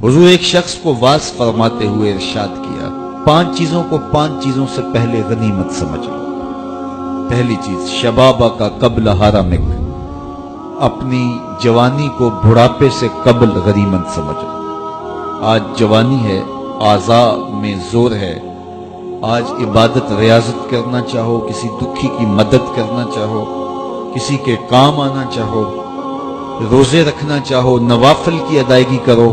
हुजूर एक शख्स को वास फरमाते हुए इरशाद किया, 5 चीजों को 5 चीजों से पहले गनीमत समझ लो। पहली चीज, शबाबा का कब्ल हरमिक, अपनी जवानी को बुढ़ापे से कब्ल गनीमत समझ लो। आज जवानी है, आज़ा में जोर है, आज इबादत रियाजत करना चाहो, किसी दुखी की मदद करना चाहो, किसी के काम आना चाहो, रोजे रखना चाहो, नवाफिल की अदायगी करो,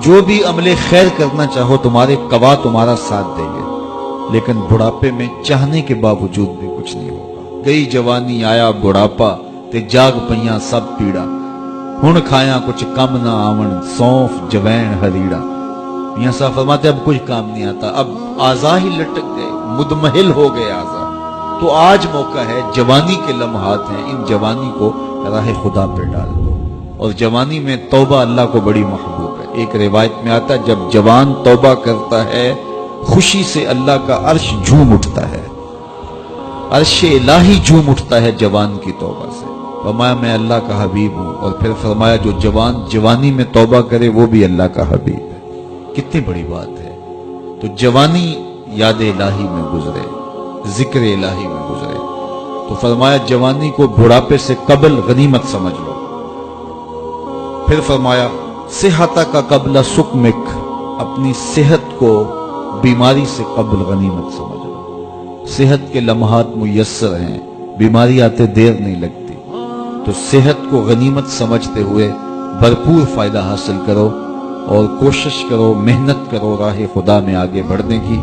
जो भी अमले खैर करना चाहो, तुम्हारे कवा तुम्हारा साथ देंगे। लेकिन बुढ़ापे में चाहने के बावजूद भी कुछ नहीं होगा। गई जवानी आया बुढ़ापा, ते जाग पइयां सब पीड़ा, हुण खाया कुछ कम ना आवण, सौंफ जवैन हरीड़ा। मियां साहब फरमाते अब कुछ काम नहीं आता, अब आज़ा ही लटक गए, मुदमहिल हो गए आज़ा। तो आज मौका है, जवानी के लम्हात हैं, इन जवानी को राह खुदा पे डाल दो। और जवानी में तौबा अल्लाह को बड़ी महबूब है। एक रिवायत में आता है, जब जवान तौबा करता है, खुशी से अल्लाह का अर्श झूम उठता है, अर्श इलाही झूम उठता है जवान की तौबा से। फरमाया मैं अल्लाह का हबीब हूं, और फिर फरमाया जो जवान जवानी में तौबा करे वो भी अल्लाह का हबीब है। कितनी बड़ी बात है। तो जवानी याद इलाही में गुजरे, जिक्र इलाही में गुजरे, तो फरमाया जवानी को बुढ़ापे से कबल गनीमत समझ लो। फिर फरमाया सेहता का कबला सुकमिक, अपनी सेहत को बीमारी से कबल गनीमत समझ लो। सेहत के लम्हात मुयस्सर हैं, बीमारी आते देर नहीं लगती, तो सेहत को गनीमत समझते हुए भरपूर फायदा हासिल करो और कोशिश करो, मेहनत करो राह खुदा में आगे बढ़ने की।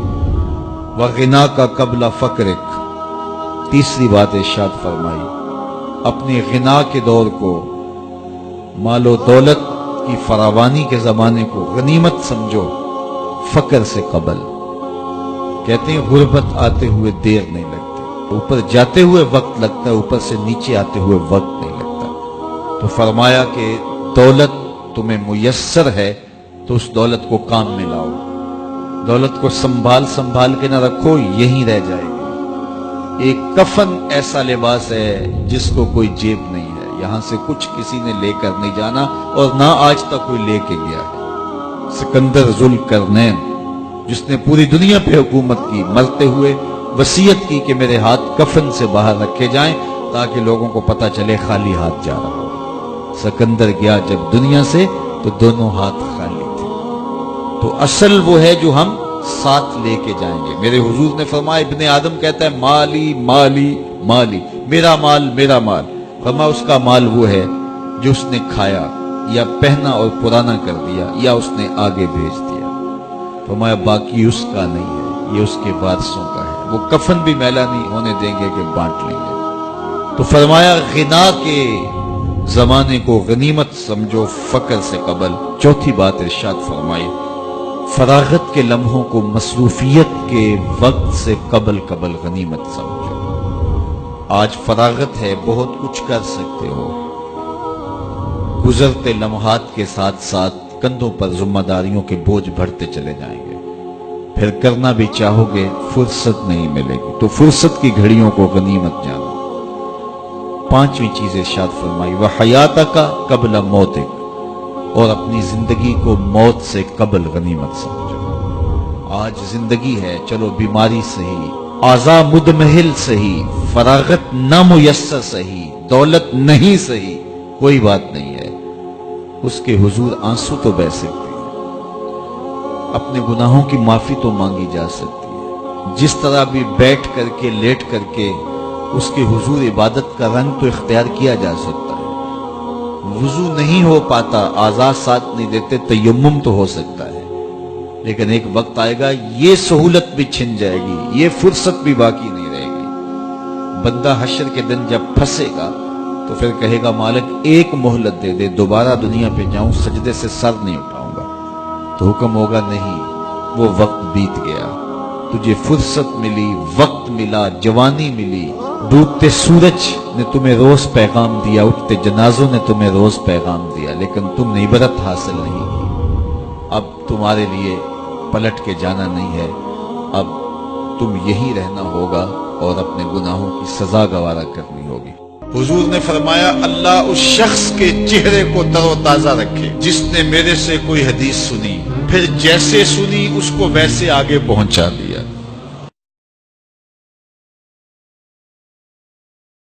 वगिना का कबला फकरिक, तीसरी बात इरशाद फरमाई, अपने गिना के दौर को, मालो दौलत की फरावानी के जमाने को गनीमत समझो, फकर से कबल। कहते हैं गुर्बत आते हुए देर नहीं लगती, ऊपर जाते हुए वक्त लगता है, ऊपर से नीचे आते हुए वक्त नहीं लगता। तो फरमाया कि दौलत तुम्हें मुयस्सर है तो उस दौलत को काम में लाओ, दौलत को संभाल संभाल के ना रखो, यहीं रह जाएगी। एक कफन ऐसा लिबास है जिसको कोई जेब नहीं है, यहां से कुछ किसी ने लेकर नहीं जाना और ना आज तक कोई लेके गया है। सिकंदर जुल्करनैन, जिसने पूरी दुनिया पे हुकूमत की, मरते हुए वसीयत की कि मेरे हाथ कफन से बाहर रखे जाएं ताकि लोगों को पता चले खाली हाथ जा रहा हो। सिकंदर गया जब दुनिया से तो दोनों हाथ खाली थे। तो असल वो है जो हम साथ लेके जाएंगे। मेरे हुजूर ने फरमाया, इब्ने आदम कहता है माली माली माली, मेरा माल मेरा माल। फरमाया उसका माल वो है जो उसने खाया या पहना और पुराना कर दिया या उसने आगे भेज दिया। फरमाया बाकी उसका नहीं है, ये उसके वारसों का है, वो कफन भी मैला नहीं होने देंगे कि बांट लेंगे। तो फरमाया गिना के जमाने को गनीमत समझो, फकर से कबल। चौथी बात इरशाद फरमाई, फरागत के लम्हों को मसरूफियत के वक्त से कबल कबल गनीमत समझो। आज फरागत है, बहुत कुछ कर सकते हो, गुजरते लम्हात के साथ साथ कंधों पर जिम्मेदारियों के बोझ बढ़ते चले जाएंगे, फिर करना भी चाहोगे फुर्सत नहीं मिलेगी। तो फुर्सत की घड़ियों को गनीमत जानो। पांचवी चीज इरशाद फरमाई, वह हयात का कबल मौतिक, और अपनी जिंदगी को मौत से कबल गनीमत समझो। आज जिंदगी है, चलो बीमारी सही, आज़ा मुदमहिल सही, फरागत नामुयस्सर सही, दौलत नहीं सही, कोई बात नहीं है, उसके हुजूर आंसू तो बह सकते हैं, अपने गुनाहों की माफी तो मांगी जा सकती है। जिस तरह भी बैठ करके लेट करके उसके हुजूर इबादत का रंग तो इख्तियार किया जा सकता है। वुजू नहीं हो पाता, आज़ाद साथ नहीं देते, तयम्मुम तो हो सकता है, लेकिन एक वक्त आएगा ये सहूलत भी छिन जाएगी, ये फुर्सत भी बाकी नहीं रहेगी। बंदा हश्र के दिन जब फंसेगा तो फिर कहेगा मालिक एक मोहलत दे दे, दोबारा दुनिया पे जाऊं, सजदे से सर नहीं उठाऊंगा। तो हुक्म होगा नहीं, वो वक्त बीत गया, तुझे फुर्सत मिली, वक्त मिला, जवानी मिली, डूबते सूरज ने तुम्हें रोज पैगाम दिया, उठते जनाजों ने तुम्हें रोज पैगाम दिया, लेकिन तुमने इबरत हासिल नहीं की। अब तुम्हारे लिए पलट के जाना नहीं है, अब तुम यही रहना होगा और अपने गुनाहों की सजा गवारा करनी होगी। حضور نے فرمایا اللہ اس شخص کے چہرے کو تر و تازہ رکھے جس نے میرے سے کوئی حدیث سنی، پھر جیسے سنی اس کو ویسے آگے پہنچا دیا۔